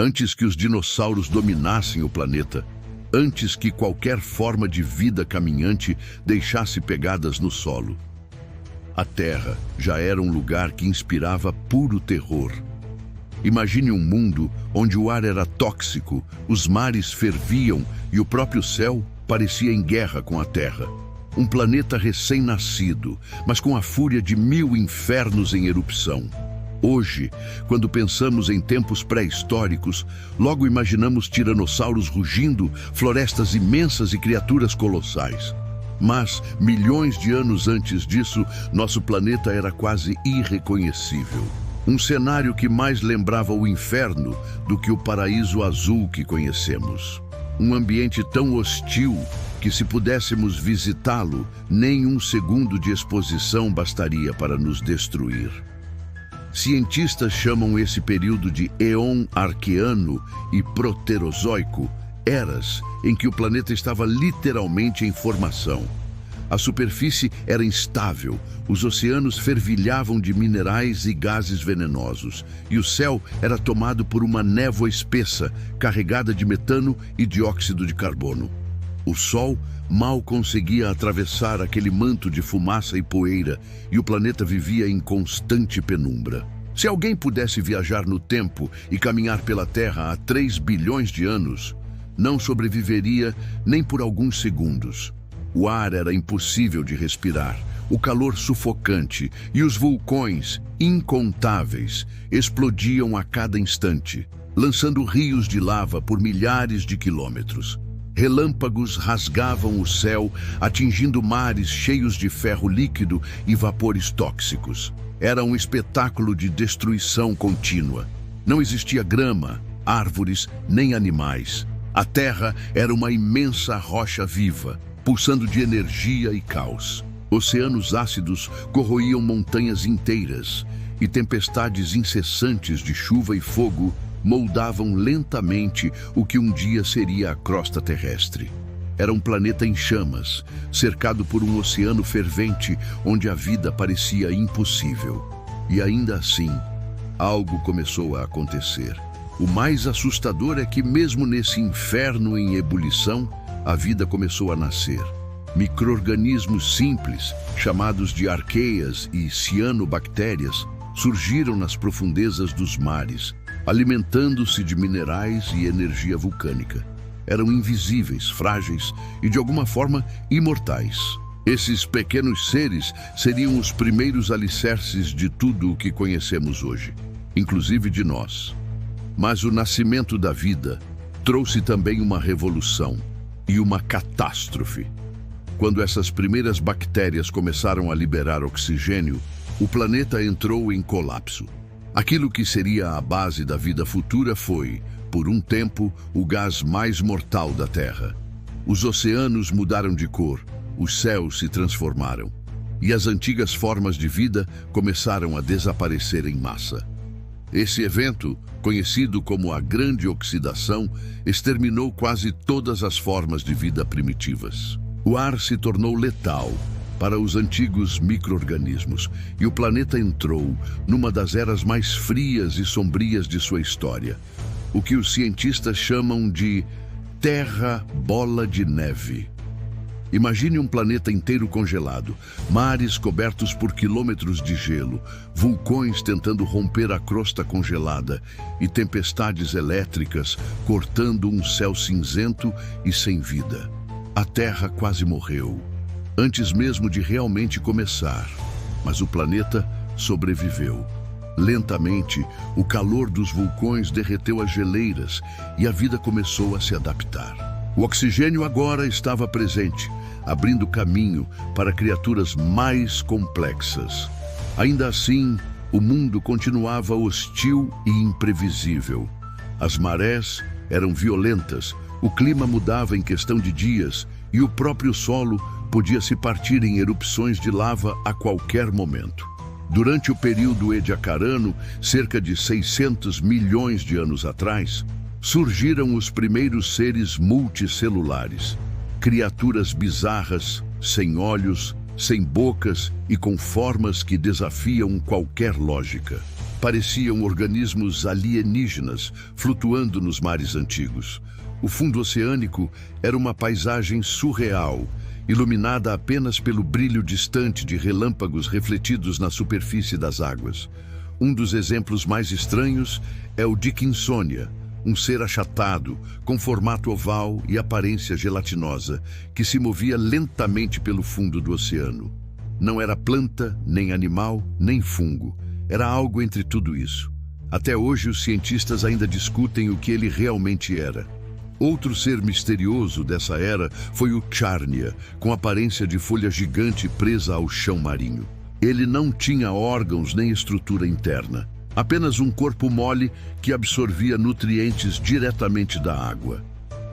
Antes que os dinossauros dominassem o planeta, antes que qualquer forma de vida caminhante deixasse pegadas no solo. A Terra já era um lugar que inspirava puro terror. Imagine um mundo onde o ar era tóxico, os mares ferviam e o próprio céu parecia em guerra com a Terra. Um planeta recém-nascido, mas com a fúria de 1000 infernos em erupção. Hoje, quando pensamos em tempos pré-históricos, logo imaginamos tiranossauros rugindo, florestas imensas e criaturas colossais. Mas, milhões de anos antes disso, nosso planeta era quase irreconhecível. Um cenário que mais lembrava o inferno do que o paraíso azul que conhecemos. Um ambiente tão hostil que, se pudéssemos visitá-lo, nem um segundo de exposição bastaria para nos destruir. Cientistas chamam esse período de Éon Arqueano e Proterozoico, eras em que o planeta estava literalmente em formação. A superfície era instável, os oceanos fervilhavam de minerais e gases venenosos, e o céu era tomado por uma névoa espessa, carregada de metano e dióxido de carbono. O Sol mal conseguia atravessar aquele manto de fumaça e poeira, e o planeta vivia em constante penumbra. Se alguém pudesse viajar no tempo e caminhar pela Terra há 3 bilhões de anos, não sobreviveria nem por alguns segundos. O ar era impossível de respirar, o calor sufocante e os vulcões, incontáveis, explodiam a cada instante, lançando rios de lava por milhares de quilômetros. Relâmpagos rasgavam o céu, atingindo mares cheios de ferro líquido e vapores tóxicos. Era um espetáculo de destruição contínua. Não existia grama, árvores, nem animais. A Terra era uma imensa rocha viva, pulsando de energia e caos. Oceanos ácidos corroíam montanhas inteiras, e tempestades incessantes de chuva e fogo moldavam lentamente o que um dia seria a crosta terrestre. Era um planeta em chamas, cercado por um oceano fervente onde a vida parecia impossível. E ainda assim, algo começou a acontecer. O mais assustador é que, mesmo nesse inferno em ebulição, a vida começou a nascer. Micro-organismos simples, chamados de arqueias e cianobactérias, surgiram nas profundezas dos mares, alimentando-se de minerais e energia vulcânica. Eram invisíveis, frágeis e, de alguma forma, imortais. Esses pequenos seres seriam os primeiros alicerces de tudo o que conhecemos hoje, inclusive de nós. Mas o nascimento da vida trouxe também uma revolução e uma catástrofe. Quando essas primeiras bactérias começaram a liberar oxigênio, o planeta entrou em colapso. Aquilo que seria a base da vida futura foi, por um tempo, o gás mais mortal da Terra. Os oceanos mudaram de cor, os céus se transformaram, e as antigas formas de vida começaram a desaparecer em massa. Esse evento, conhecido como a Grande Oxidação, exterminou quase todas as formas de vida primitivas. O ar se tornou letal para os antigos micro-organismos, e o planeta entrou numa das eras mais frias e sombrias de sua história, o que os cientistas chamam de Terra Bola de Neve. Imagine um planeta inteiro congelado, mares cobertos por quilômetros de gelo, vulcões tentando romper a crosta congelada e tempestades elétricas cortando um céu cinzento e sem vida. A Terra quase morreu, antes mesmo de realmente começar, mas o planeta sobreviveu. Lentamente, o calor dos vulcões derreteu as geleiras e a vida começou a se adaptar. O oxigênio agora estava presente, abrindo caminho para criaturas mais complexas. Ainda assim, o mundo continuava hostil e imprevisível. As marés eram violentas, o clima mudava em questão de dias e o próprio solo podia se partir em erupções de lava a qualquer momento. Durante o período Ediacarano, cerca de 600 milhões de anos atrás, surgiram os primeiros seres multicelulares, criaturas bizarras, sem olhos, sem bocas e com formas que desafiam qualquer lógica. pareciam organismos alienígenas flutuando nos mares antigos. O fundo oceânico era uma paisagem surreal, iluminada apenas pelo brilho distante de relâmpagos refletidos na superfície das águas. Um dos exemplos mais estranhos é o Dickinsonia, um ser achatado, com formato oval e aparência gelatinosa, que se movia lentamente pelo fundo do oceano. Não era planta, nem animal, nem fungo. Era algo entre tudo isso. Até hoje, os cientistas ainda discutem o que ele realmente era. Outro ser misterioso dessa era foi o Charnia, com aparência de folha gigante presa ao chão marinho. Ele não tinha órgãos nem estrutura interna, apenas um corpo mole que absorvia nutrientes diretamente da água.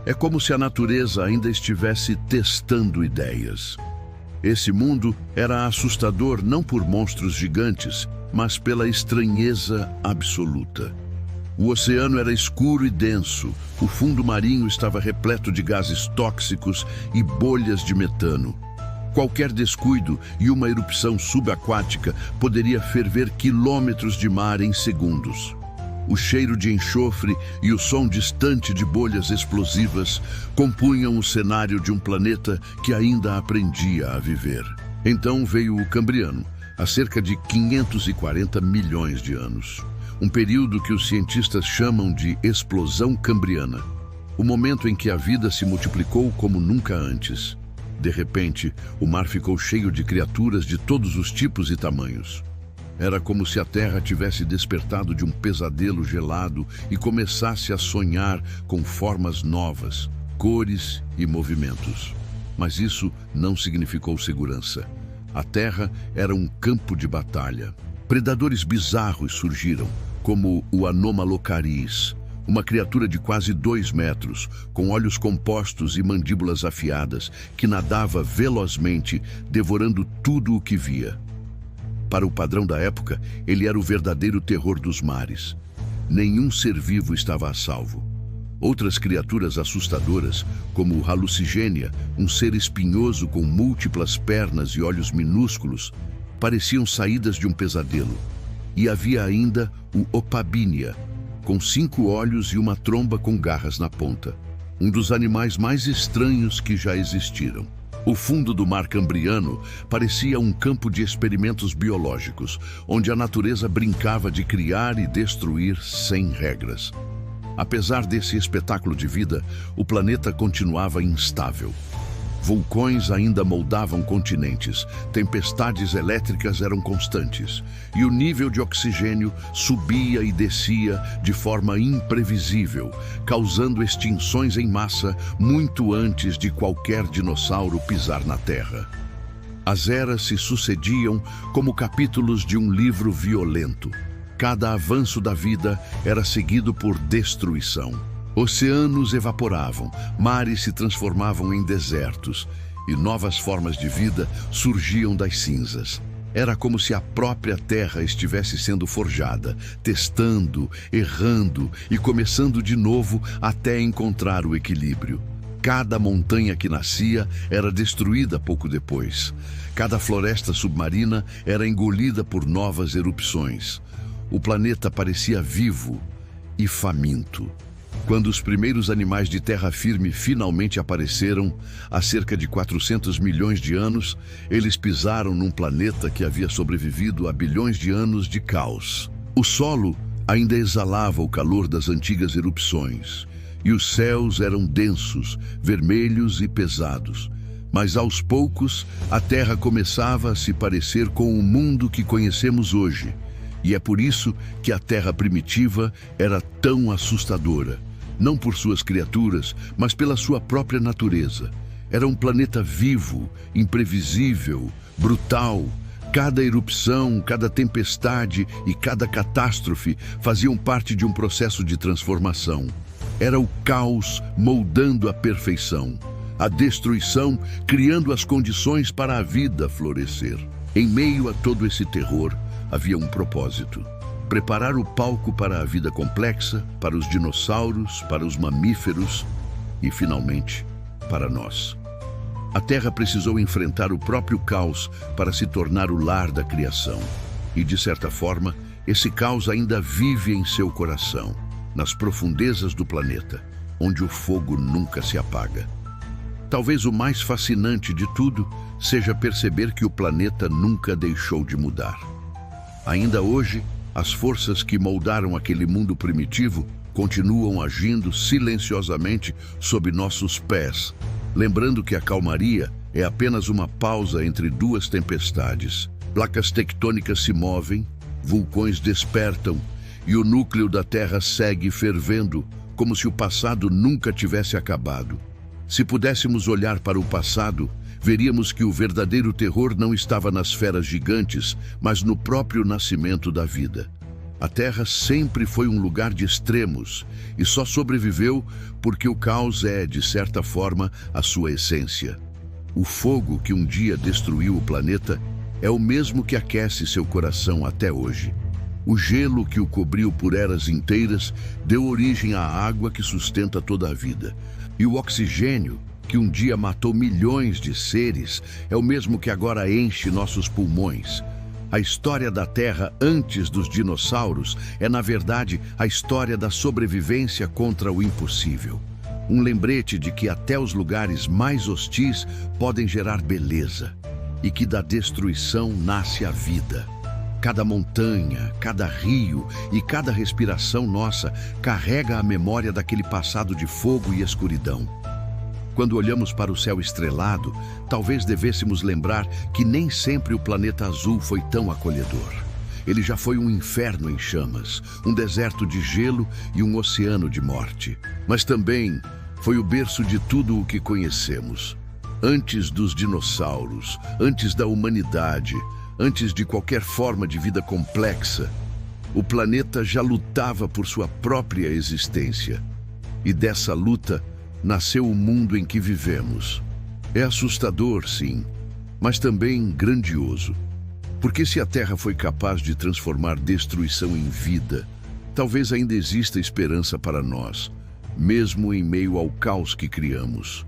É como se a natureza ainda estivesse testando ideias. Esse mundo era assustador não por monstros gigantes, mas pela estranheza absoluta. O oceano era escuro e denso, o fundo marinho estava repleto de gases tóxicos e bolhas de metano. Qualquer descuido e uma erupção subaquática poderia ferver quilômetros de mar em segundos. O cheiro de enxofre e o som distante de bolhas explosivas compunham o cenário de um planeta que ainda aprendia a viver. Então veio o Cambriano, há cerca de 540 milhões de anos. Um período que os cientistas chamam de explosão cambriana. O momento em que a vida se multiplicou como nunca antes. De repente, o mar ficou cheio de criaturas de todos os tipos e tamanhos. Era como se a Terra tivesse despertado de um pesadelo gelado e começasse a sonhar com formas novas, cores e movimentos. Mas isso não significou segurança. A Terra era um campo de batalha. Predadores bizarros surgiram, como o Anomalocariz, uma criatura de quase 2 metros, com olhos compostos e mandíbulas afiadas, que nadava velozmente, devorando tudo o que via. Para o padrão da época, ele era o verdadeiro terror dos mares. Nenhum ser vivo estava a salvo. Outras criaturas assustadoras, como o Hallucigenia, um ser espinhoso com múltiplas pernas e olhos minúsculos, pareciam saídas de um pesadelo. E havia ainda o Opabinia, com 5 olhos e uma tromba com garras na ponta. Um dos animais mais estranhos que já existiram. O fundo do mar cambriano parecia um campo de experimentos biológicos, onde a natureza brincava de criar e destruir sem regras. Apesar desse espetáculo de vida, o planeta continuava instável. Vulcões ainda moldavam continentes, tempestades elétricas eram constantes, e o nível de oxigênio subia e descia de forma imprevisível, causando extinções em massa muito antes de qualquer dinossauro pisar na Terra. As eras se sucediam como capítulos de um livro violento. Cada avanço da vida era seguido por destruição. Oceanos evaporavam, mares se transformavam em desertos e novas formas de vida surgiam das cinzas. Era como se a própria Terra estivesse sendo forjada, testando, errando e começando de novo até encontrar o equilíbrio. Cada montanha que nascia era destruída pouco depois. Cada floresta submarina era engolida por novas erupções. O planeta parecia vivo e faminto. Quando os primeiros animais de terra firme finalmente apareceram, há cerca de 400 milhões de anos, eles pisaram num planeta que havia sobrevivido a bilhões de anos de caos. O solo ainda exalava o calor das antigas erupções, e os céus eram densos, vermelhos e pesados. Mas aos poucos, a Terra começava a se parecer com o mundo que conhecemos hoje. E é por isso que a Terra primitiva era tão assustadora. Não por suas criaturas, mas pela sua própria natureza. Era um planeta vivo, imprevisível, brutal. Cada erupção, cada tempestade e cada catástrofe faziam parte de um processo de transformação. Era o caos moldando a perfeição. A destruição criando as condições para a vida florescer. Em meio a todo esse terror, havia um propósito. Preparar o palco para a vida complexa, para os dinossauros, para os mamíferos e, finalmente, para nós. A Terra precisou enfrentar o próprio caos para se tornar o lar da criação. E, de certa forma, esse caos ainda vive em seu coração, nas profundezas do planeta, onde o fogo nunca se apaga. Talvez o mais fascinante de tudo seja perceber que o planeta nunca deixou de mudar. Ainda hoje, as forças que moldaram aquele mundo primitivo continuam agindo silenciosamente sob nossos pés, lembrando que a calmaria é apenas uma pausa entre duas tempestades. Placas tectônicas se movem, vulcões despertam e o núcleo da Terra segue fervendo, como se o passado nunca tivesse acabado. Se pudéssemos olhar para o passado, veríamos que o verdadeiro terror não estava nas feras gigantes, mas no próprio nascimento da vida. A Terra sempre foi um lugar de extremos e só sobreviveu porque o caos é, de certa forma, a sua essência. O fogo que um dia destruiu o planeta é o mesmo que aquece seu coração até hoje. O gelo que o cobriu por eras inteiras deu origem à água que sustenta toda a vida. E o oxigênio, que um dia matou milhões de seres, é o mesmo que agora enche nossos pulmões. A história da Terra antes dos dinossauros é, na verdade, a história da sobrevivência contra o impossível. Um lembrete de que até os lugares mais hostis podem gerar beleza e que da destruição nasce a vida. Cada montanha, cada rio e cada respiração nossa carrega a memória daquele passado de fogo e escuridão. Quando olhamos para o céu estrelado, talvez devêssemos lembrar que nem sempre o planeta azul foi tão acolhedor. Ele já foi um inferno em chamas, um deserto de gelo e um oceano de morte. Mas também foi o berço de tudo o que conhecemos. Antes dos dinossauros, antes da humanidade, antes de qualquer forma de vida complexa, o planeta já lutava por sua própria existência. E dessa luta nasceu o mundo em que vivemos. É assustador, sim, mas também grandioso. Porque se a Terra foi capaz de transformar destruição em vida, talvez ainda exista esperança para nós, mesmo em meio ao caos que criamos.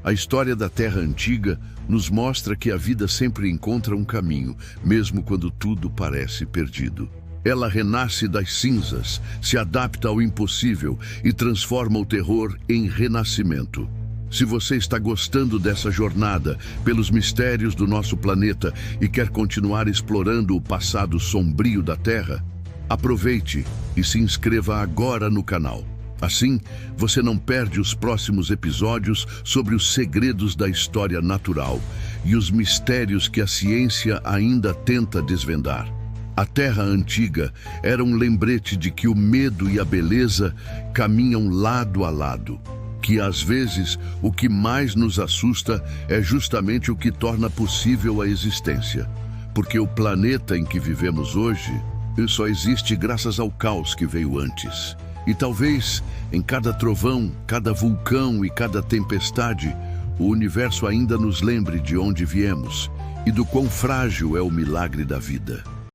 A história da Terra antiga nos mostra que a vida sempre encontra um caminho, mesmo quando tudo parece perdido. Ela renasce das cinzas, se adapta ao impossível e transforma o terror em renascimento. Se você está gostando dessa jornada pelos mistérios do nosso planeta e quer continuar explorando o passado sombrio da Terra, aproveite e se inscreva agora no canal. Assim, você não perde os próximos episódios sobre os segredos da história natural e os mistérios que a ciência ainda tenta desvendar. A Terra antiga era um lembrete de que o medo e a beleza caminham lado a lado, que às vezes o que mais nos assusta é justamente o que torna possível a existência, porque o planeta em que vivemos hoje só existe graças ao caos que veio antes. E talvez, em cada trovão, cada vulcão e cada tempestade, o universo ainda nos lembre de onde viemos e do quão frágil é o milagre da vida.